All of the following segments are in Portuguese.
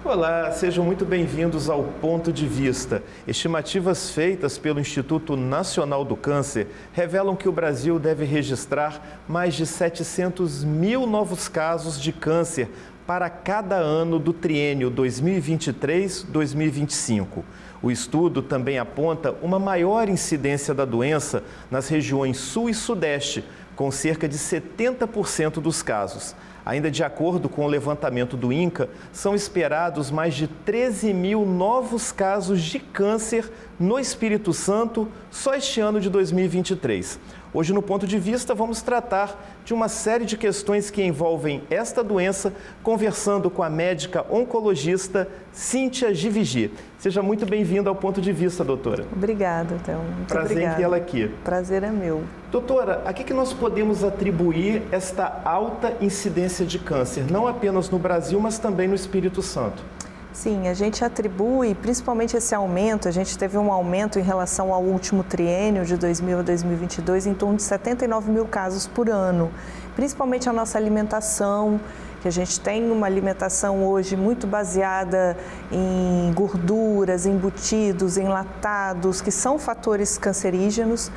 Olá, sejam muito bem-vindos ao Ponto de Vista. Estimativas feitas pelo Instituto Nacional do Câncer revelam que o Brasil deve registrar mais de 700 mil novos casos de câncer para cada ano do triênio 2023-2025. O estudo também aponta uma maior incidência da doença nas regiões Sul e Sudeste, com cerca de 70% dos casos. Ainda de acordo com o levantamento do INCA, são esperados mais de 13 mil novos casos de câncer no Espírito Santo só este ano de 2023. Hoje, no Ponto de Vista, vamos tratar de uma série de questões que envolvem esta doença, conversando com a médica oncologista Cíntia Givigi. Seja muito bem-vinda ao Ponto de Vista, doutora. Obrigada, Thelma. Prazer em tê-la aqui. Prazer é meu. Doutora, a que nós podemos atribuir esta alta incidência de câncer, não apenas no Brasil, mas também no Espírito Santo? Sim, a gente atribui, principalmente esse aumento, a gente teve um aumento em relação ao último triênio de 2000 a 2022 em torno de 79 mil casos por ano, principalmente a nossa alimentação, que a gente tem uma alimentação hoje muito baseada em gorduras, embutidos, enlatados, que são fatores cancerígenos.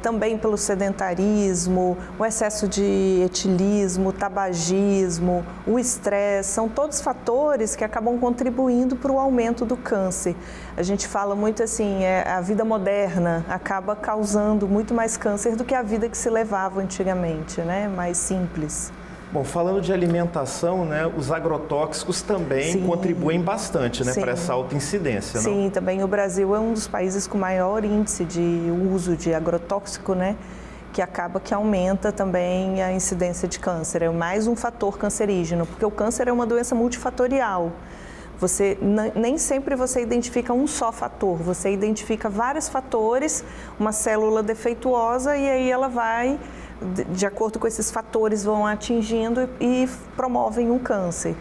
Também pelo sedentarismo, o excesso de etilismo, o tabagismo, o estresse, são todos fatores que acabam contribuindo para o aumento do câncer. A gente fala muito assim, a vida moderna acaba causando muito mais câncer do que a vida que se levava antigamente, né? Mais simples. Bom, falando de alimentação, né, os agrotóxicos também contribuem bastante, né, para essa alta incidência, não? Sim, também o Brasil é um dos países com maior índice de uso de agrotóxico, né, que acaba que aumenta também a incidência de câncer. É mais um fator cancerígeno, porque o câncer é uma doença multifatorial. Nem sempre você identifica um só fator, você identifica vários fatores, uma célula defeituosa e aí ela vai, de acordo com esses fatores, vão atingindo e promovem um câncer.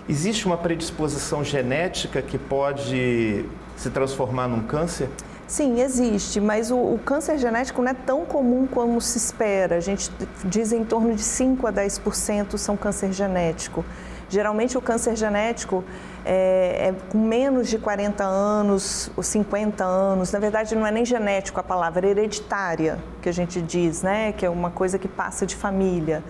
Existe uma predisposição genética que pode se transformar num câncer? Sim, existe, mas o câncer genético não é tão comum como se espera. A gente diz em torno de 5 a 10% são câncer genético. Geralmente o câncer genético é com menos de 40 anos ou 50 anos. Na verdade, não é nem genético a palavra, é hereditária, que a gente diz, né? Que é uma coisa que passa de família.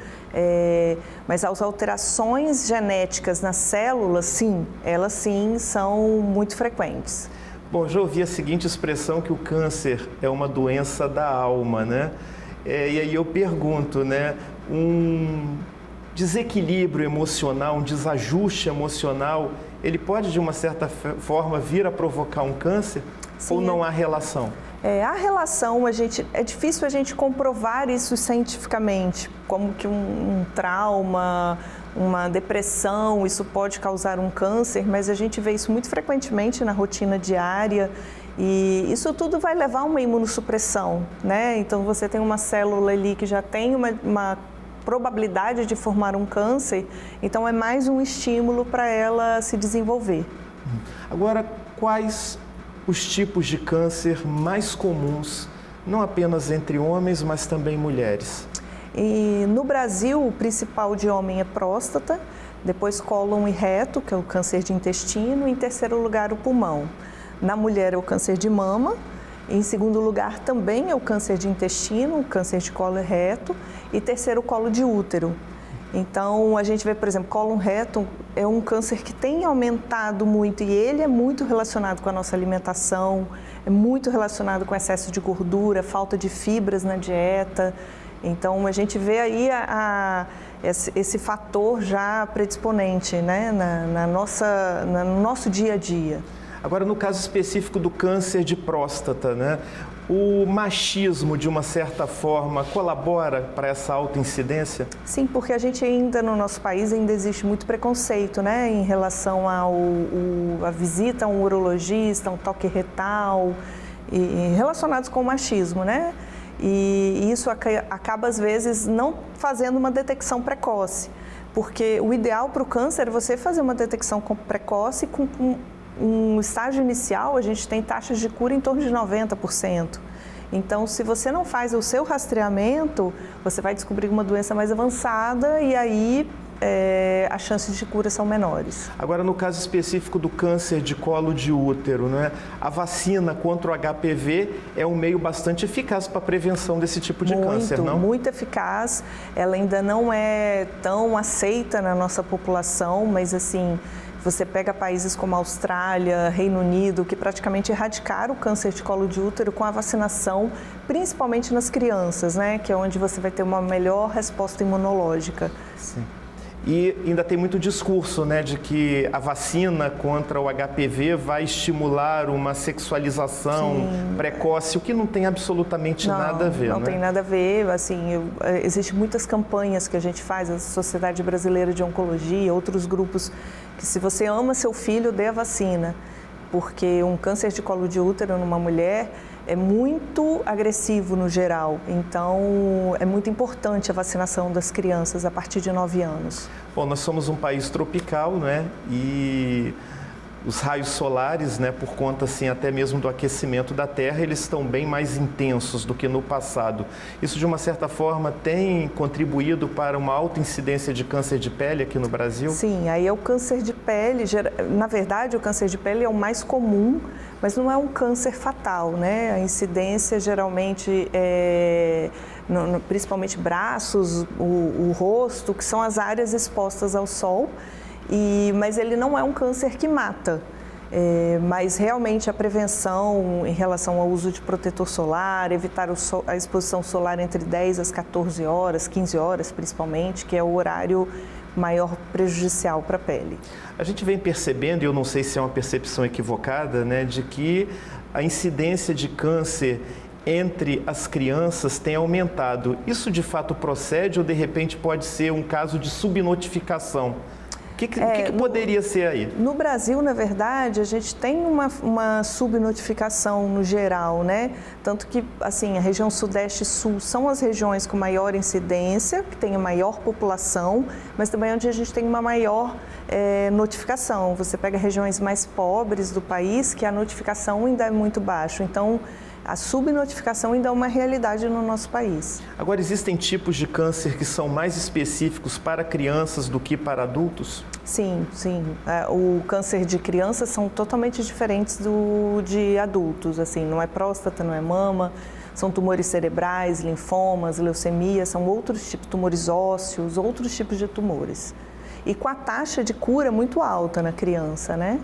Mas as alterações genéticas nas células, sim, elas sim são muito frequentes. Bom, já ouvi a seguinte expressão que o câncer é uma doença da alma, né? E aí eu pergunto, né? Um desequilíbrio emocional, um desajuste emocional, ele pode, de uma certa forma, vir a provocar um câncer? Sim, ou não há relação? A relação, é difícil a gente comprovar isso cientificamente, como que um trauma, uma depressão, isso pode causar um câncer, mas a gente vê isso muito frequentemente na rotina diária e isso tudo vai levar a uma imunossupressão, né? Então você tem uma célula ali que já tem uma probabilidade de formar um câncer, então é mais um estímulo para ela se desenvolver. Agora, quais os tipos de câncer mais comuns, não apenas entre homens, mas também mulheres? E no Brasil, o principal de homem é próstata, depois cólon e reto, que é o câncer de intestino, e em terceiro lugar o pulmão. Na mulher é o câncer de mama, em segundo lugar também é o câncer de intestino, o câncer de colo e reto, e terceiro o colo de útero. Então a gente vê, por exemplo, cólon reto é um câncer que tem aumentado muito e ele é muito relacionado com a nossa alimentação, é muito relacionado com excesso de gordura, falta de fibras na dieta. Então a gente vê aí esse fator já predisponente, né, no nosso dia a dia. Agora, no caso específico do câncer de próstata, né, o machismo, de uma certa forma, colabora para essa alta incidência? Sim, porque a gente ainda, no nosso país, ainda existe muito preconceito, né, em relação à visita a um urologista, um toque retal, relacionados com o machismo, né? E isso acaba, às vezes, não fazendo uma detecção precoce, porque o ideal para o câncer é você fazer uma detecção precoce com um estágio inicial, a gente tem taxas de cura em torno de 90%. Então, se você não faz o seu rastreamento, você vai descobrir uma doença mais avançada e aí as chances de cura são menores. Agora, no caso específico do câncer de colo de útero, né, a vacina contra o HPV é um meio bastante eficaz para a prevenção desse tipo de câncer, não? Muito eficaz. Ela ainda não é tão aceita na nossa população, mas assim, você pega países como a Austrália, Reino Unido, que praticamente erradicaram o câncer de colo de útero com a vacinação, principalmente nas crianças, né? Que é onde você vai ter uma melhor resposta imunológica. Sim. E ainda tem muito discurso, né, de que a vacina contra o HPV vai estimular uma sexualização precoce, o que não tem absolutamente nada a ver, Não tem nada a ver. Assim, existem muitas campanhas que a gente faz, a Sociedade Brasileira de Oncologia, outros grupos, que se você ama seu filho, dê a vacina. Porque um câncer de colo de útero numa mulher é muito agressivo no geral, então é muito importante a vacinação das crianças a partir de 9 anos. Bom, nós somos um país tropical, né? E os raios solares, né, por conta assim, até mesmo do aquecimento da Terra, eles estão bem mais intensos do que no passado. Isso, de uma certa forma, tem contribuído para uma alta incidência de câncer de pele aqui no Brasil? Sim, aí é o câncer de pele. Na verdade, o câncer de pele é o mais comum, mas não é um câncer fatal, né? A incidência geralmente principalmente braços, o rosto, que são as áreas expostas ao sol. Mas ele não é um câncer que mata, mas realmente a prevenção em relação ao uso de protetor solar, evitar a exposição solar entre 10 às 14 horas, 15 horas principalmente, que é o horário maior prejudicial para a pele. A gente vem percebendo, e eu não sei se é uma percepção equivocada, né, de que a incidência de câncer entre as crianças tem aumentado. Isso de fato procede ou de repente pode ser um caso de subnotificação? O que poderia ser aí? No Brasil, na verdade, a gente tem uma subnotificação no geral, né? Tanto que, assim, a região Sudeste e Sul são as regiões com maior incidência, que tem a maior população, mas também onde a gente tem uma maior notificação. Você pega regiões mais pobres do país, que a notificação ainda é muito baixa. Então, a subnotificação ainda é uma realidade no nosso país. Agora, existem tipos de câncer que são mais específicos para crianças do que para adultos? Sim, sim. O câncer de crianças são totalmente diferentes de adultos. Assim, não é próstata, não é mama, são tumores cerebrais, linfomas, leucemia, são outros tipos, tumores ósseos, outros tipos de tumores. E com a taxa de cura muito alta na criança, né?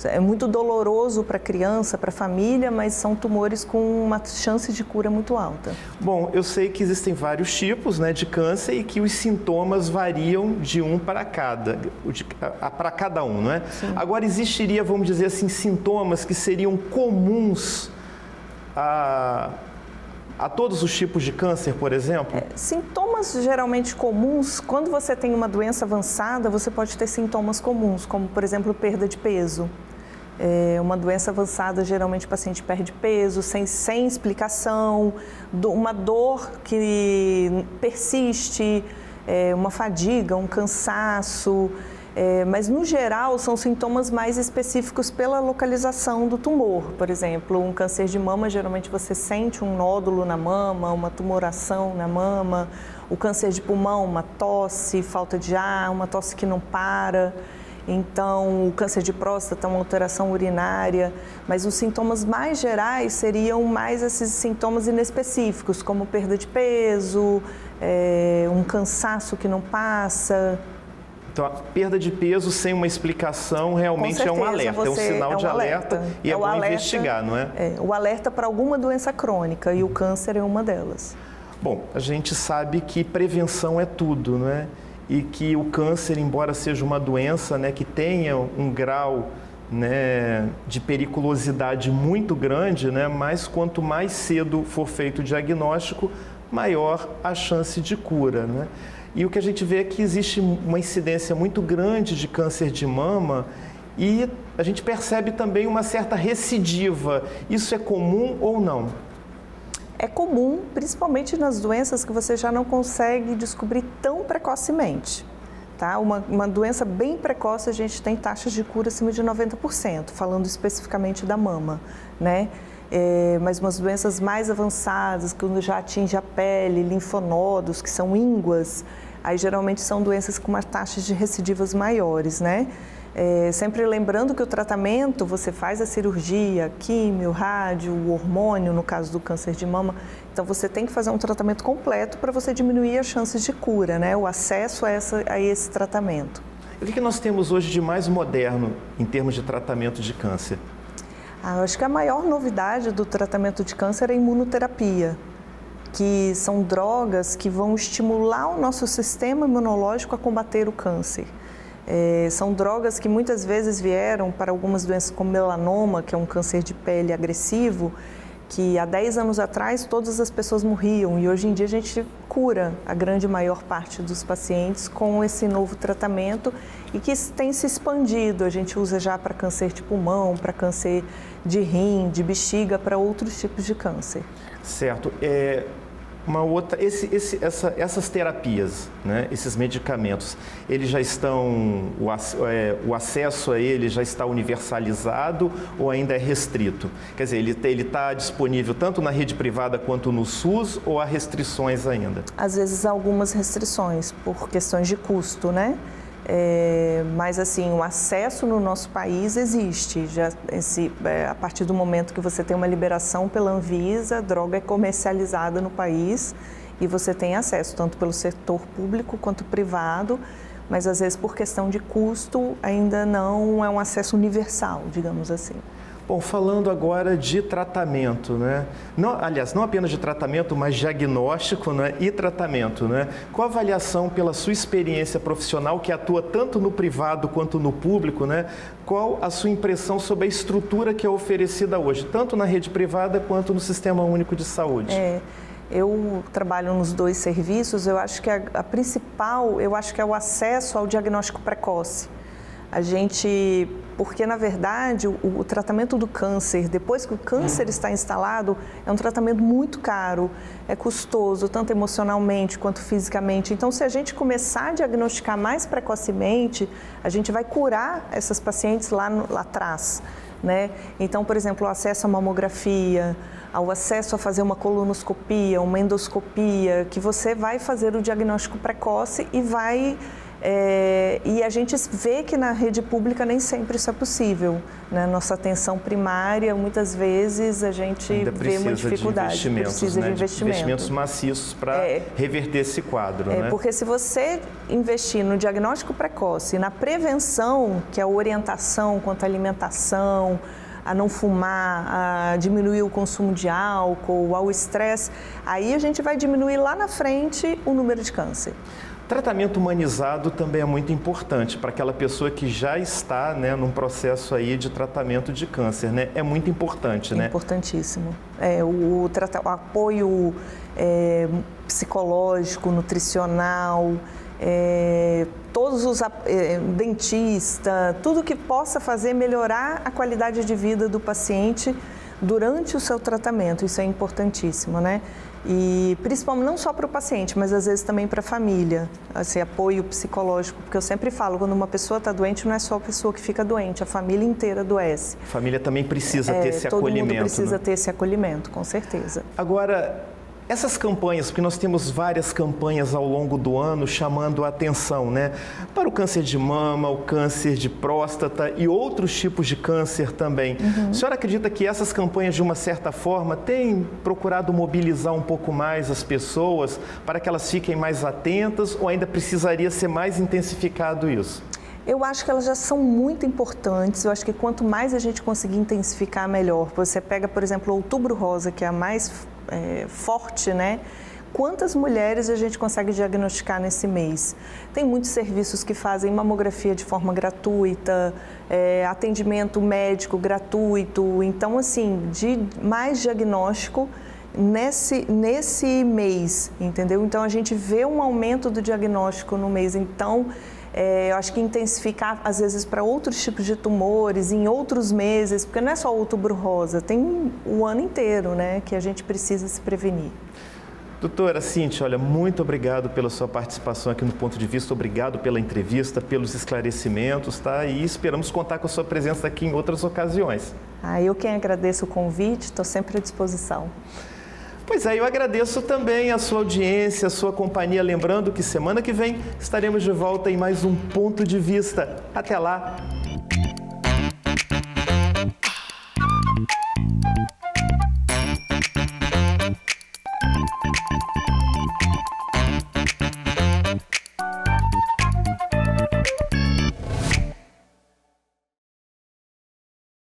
É muito doloroso para a criança, para a família, mas são tumores com uma chance de cura muito alta. Bom, eu sei que existem vários tipos, né, de câncer e que os sintomas variam de um para cada um, não é? Sim. Agora, existiria, vamos dizer assim, sintomas que seriam comuns a todos os tipos de câncer, por exemplo? Sintomas geralmente comuns, quando você tem uma doença avançada, você pode ter sintomas comuns, como, por exemplo, perda de peso. Uma doença avançada, geralmente o paciente perde peso sem explicação, uma dor que persiste, uma fadiga, um cansaço. Mas, no geral, são sintomas mais específicos pela localização do tumor. Por exemplo, um câncer de mama, geralmente você sente um nódulo na mama, uma tumoração na mama. O câncer de pulmão, uma tosse, falta de ar, uma tosse que não para. Então, o câncer de próstata, uma alteração urinária. Mas os sintomas mais gerais seriam mais esses sintomas inespecíficos, como perda de peso, um cansaço que não passa. Então, a perda de peso sem uma explicação realmente é um alerta, é um sinal de alerta e é bom investigar, não é? O alerta para alguma doença crônica e o câncer é uma delas. Bom, a gente sabe que prevenção é tudo, não é? E que o câncer, embora seja uma doença, né, que tenha um grau, né, de periculosidade muito grande, né, mas quanto mais cedo for feito o diagnóstico, maior a chance de cura, né? E o que a gente vê é que existe uma incidência muito grande de câncer de mama e a gente percebe também uma certa recidiva. Isso é comum ou não? É comum, principalmente nas doenças que você já não consegue descobrir tão precocemente. Tá? Uma doença bem precoce, a gente tem taxas de cura acima de 90%, falando especificamente da mama, né? Mas umas doenças mais avançadas, quando já atinge a pele, linfonodos, que são ínguas, aí geralmente são doenças com uma taxa de recidivas maiores, né? Sempre lembrando que o tratamento, você faz a cirurgia, químio, rádio, o hormônio, no caso do câncer de mama, então você tem que fazer um tratamento completo para você diminuir as chances de cura, né? O acesso a esse tratamento. O que nós temos hoje de mais moderno em termos de tratamento de câncer? Eu acho que a maior novidade do tratamento de câncer é a imunoterapia, que são drogas que vão estimular o nosso sistema imunológico a combater o câncer. São drogas que muitas vezes vieram para algumas doenças como melanoma, que é um câncer de pele agressivo, que há 10 anos atrás todas as pessoas morriam e hoje em dia a gente cura a grande maior parte dos pacientes com esse novo tratamento e que tem se expandido. A gente usa já para câncer de pulmão, para câncer de rim, de bexiga, para outros tipos de câncer. Certo. Essas terapias, né, esses medicamentos, eles já estão, o acesso a eles já está universalizado ou ainda é restrito? Quer dizer, ele está disponível tanto na rede privada quanto no SUS ou há restrições ainda? Às vezes há algumas restrições por questões de custo, né? Mas assim, o acesso no nosso país existe. A partir do momento que você tem uma liberação pela Anvisa, a droga é comercializada no país e você tem acesso tanto pelo setor público quanto privado, mas às vezes por questão de custo ainda não é um acesso universal, digamos assim. Bom, falando agora de tratamento, né? Aliás, não apenas de tratamento, mas diagnóstico, né? E tratamento, né? Qual a avaliação pela sua experiência profissional, que atua tanto no privado quanto no público, né? Qual a sua impressão sobre a estrutura que é oferecida hoje, tanto na rede privada quanto no Sistema Único de Saúde? Eu trabalho nos dois serviços, eu acho que a principal, eu acho que é o acesso ao diagnóstico precoce. Porque na verdade o tratamento do câncer, depois que o câncer está instalado, é um tratamento muito caro, é custoso, tanto emocionalmente quanto fisicamente. Então, se a gente começar a diagnosticar mais precocemente, a gente vai curar essas pacientes lá atrás, né? Então, por exemplo, o acesso à mamografia, ao acesso a fazer uma colonoscopia, uma endoscopia, que você vai fazer o diagnóstico precoce e a gente vê que na rede pública nem sempre isso é possível, né? Nossa atenção primária, muitas vezes a gente vê uma dificuldade, precisa de investimentos maciços para reverter esse quadro. Né? Porque se você investir no diagnóstico precoce, na prevenção, que é a orientação quanto à alimentação, a não fumar, a diminuir o consumo de álcool, ao estresse, aí a gente vai diminuir lá na frente o número de câncer. Tratamento humanizado também é muito importante para aquela pessoa que já está, né, num processo aí de tratamento de câncer, né? É muito importante, né? Importantíssimo. O apoio psicológico, nutricional, todos os dentista, tudo que possa fazer melhorar a qualidade de vida do paciente durante o seu tratamento, isso é importantíssimo, né? E principalmente não só para o paciente, mas às vezes também para a família, esse apoio psicológico, porque eu sempre falo, quando uma pessoa está doente, não é só a pessoa que fica doente, a família inteira adoece. A família também precisa ter esse acolhimento. Todo mundo precisa, né? ter esse acolhimento, com certeza. Agora, essas campanhas, porque nós temos várias campanhas ao longo do ano chamando a atenção, né? Para o câncer de mama, o câncer de próstata e outros tipos de câncer também. A senhora acredita que essas campanhas, de uma certa forma, têm procurado mobilizar um pouco mais as pessoas para que elas fiquem mais atentas ou ainda precisaria ser mais intensificado isso? Eu acho que elas já são muito importantes. Eu acho que quanto mais a gente conseguir intensificar, melhor. Você pega, por exemplo, o Outubro Rosa, que é a mais forte, né? Quantas mulheres a gente consegue diagnosticar nesse mês? Tem muitos serviços que fazem mamografia de forma gratuita, atendimento médico gratuito. Então, assim, de mais diagnóstico nesse mês, entendeu? Então, a gente vê um aumento do diagnóstico no mês. Então, eu acho que intensificar, às vezes, para outros tipos de tumores, em outros meses, porque não é só o Outubro Rosa, tem o ano inteiro, né, que a gente precisa se prevenir. Doutora Cíntia, olha, muito obrigado pela sua participação aqui no Ponto de Vista, obrigado pela entrevista, pelos esclarecimentos, tá? E esperamos contar com a sua presença aqui em outras ocasiões. Eu quem agradeço o convite, estou sempre à disposição. Pois é, eu agradeço também a sua audiência, a sua companhia. Lembrando que semana que vem estaremos de volta em mais um Ponto de Vista. Até lá!